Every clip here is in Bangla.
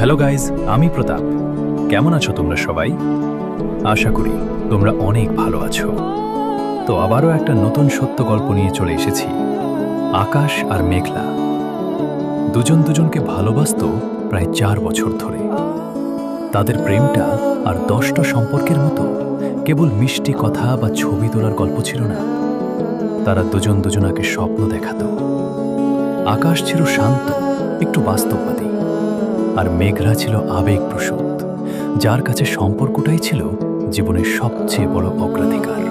হ্যালো গাইজ, আমি প্রতাপ। কেমন আছো তোমরা সবাই? আশা করি তোমরা অনেক ভালো আছো। তো আবারও একটা নতুন সত্য গল্প নিয়ে চলে এসেছি। আকাশ আর মেঘলা দুজন দুজনকে ভালোবাসত প্রায় 4 বছর ধরে। তাদের প্রেমটা আর 10টা সম্পর্কের মতো কেবল মিষ্টি কথা বা ছবি তোলার গল্প ছিল না। তারা দুজন দুজনাকে স্বপ্ন দেখাতো। আকাশ ছিল শান্ত, একটু বাস্তববাদী, আর মেঘলা ছিল আবেগপ্রসূত, যার কাছে সম্পর্কটাই ছিল জীবনের সবচেয়ে বড় অগ্রাধিকার।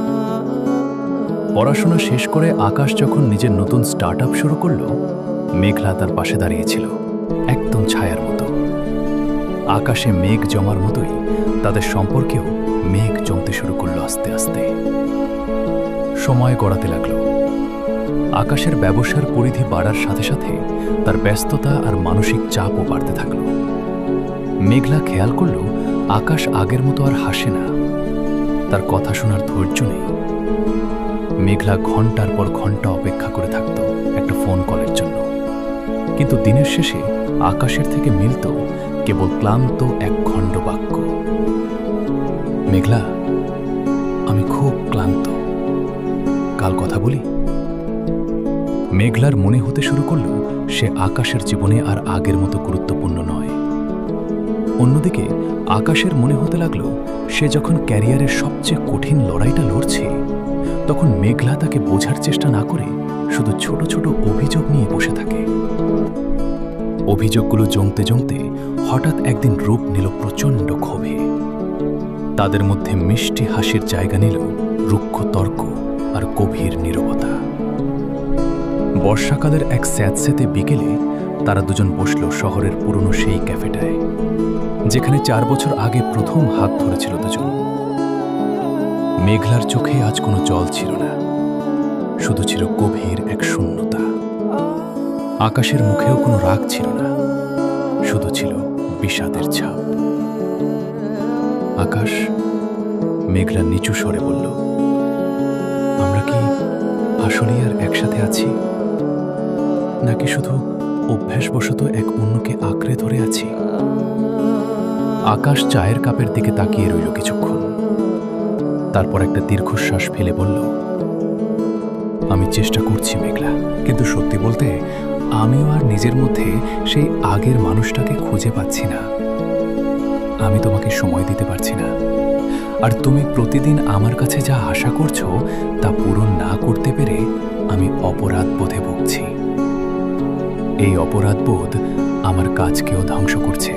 পড়াশোনা শেষ করে আকাশ যখন নিজের নতুন স্টার্টআপ শুরু করল, মেঘলা তার পাশে দাঁড়িয়েছিল, একদম ছায়ার মতো। আকাশে মেঘ জমার মতোই তাদের সম্পর্কেও মেঘ জমতে শুরু করলো আস্তে আস্তে। সময় গড়াতে লাগলো। আকাশের ব্যবসার পরিধি বাড়ার সাথে সাথে তার ব্যস্ততা আর মানসিক চাপও বাড়তে থাকল। মেঘলা খেয়াল করল আকাশ আগের মতো আর হাসে না, তার কথা শোনার ধৈর্য নেই। মেঘলা ঘন্টার পর ঘন্টা অপেক্ষা করে থাকত একটা ফোন কলের জন্য, কিন্তু দিনের শেষে আকাশের থেকে মিলত কেবল ক্লান্ত এক খণ্ড বাক্য। মেঘলা, আমি খুব ক্লান্ত, কাল কথা বলি। মেঘলার মনে হতে শুরু করল সে আকাশের জীবনে আর আগের মতো গুরুত্বপূর্ণ নয়। অন্যদিকে আকাশের মনে হতে লাগলো সে যখন ক্যারিয়ারের সবচেয়ে কঠিন লড়াইটা লড়ছে, তখন মেঘলা তাকে বোঝার চেষ্টা না করে শুধু ছোট ছোট অভিযোগ নিয়ে বসে থাকে। অভিযোগগুলো জমতে জমতে হঠাৎ একদিন রূপ নিল প্রচণ্ড ক্ষোভে। তাদের মধ্যে মিষ্টি হাসির জায়গা নিল রুক্ষ তর্ক আর গভীর নীরবতা। বর্ষাকালের এক স্যাঁতস্যাঁতে বিকেলে তারা দুজন বসল শহরের পুরনো সেই ক্যাফেটায়, যেখানে 4 বছর আগে প্রথম হাত ধরেছিল দুজন। মেঘলার চোখে আজ কোনো জল ছিল না, শুধু ছিল গভীর এক শূন্যতা। আকাশের মুখেও কোনো রাগ ছিল না, শুধু ছিল বিষাদের ছাপ। আকাশ, মেঘলা নিচু স্বরে বলল, আমরা কি আসলেই আর একসাথে আছি, নাকি শুধু অভ্যাসবশত এক অন্যকে আঁকড়ে ধরে আছি? আকাশ চায়ের কাপের দিকে তাকিয়ে রইল কিছুক্ষণ, তারপর একটা দীর্ঘশ্বাস ফেলে বলল, আমি চেষ্টা করছি মেঘলা, কিন্তু সত্যি বলতে আমিও আর নিজের মধ্যে সেই আগের মানুষটাকে খুঁজে পাচ্ছি না। আমি তোমাকে সময় দিতে পারছি না, আর তুমি প্রতিদিন আমার কাছে যা আশা করছো তা পূরণ না করতে পেরে আমি অপরাধ বোধে ভুগছি। এই অপরাধবোধ আমার কাজকেও ধ্বংস করছে।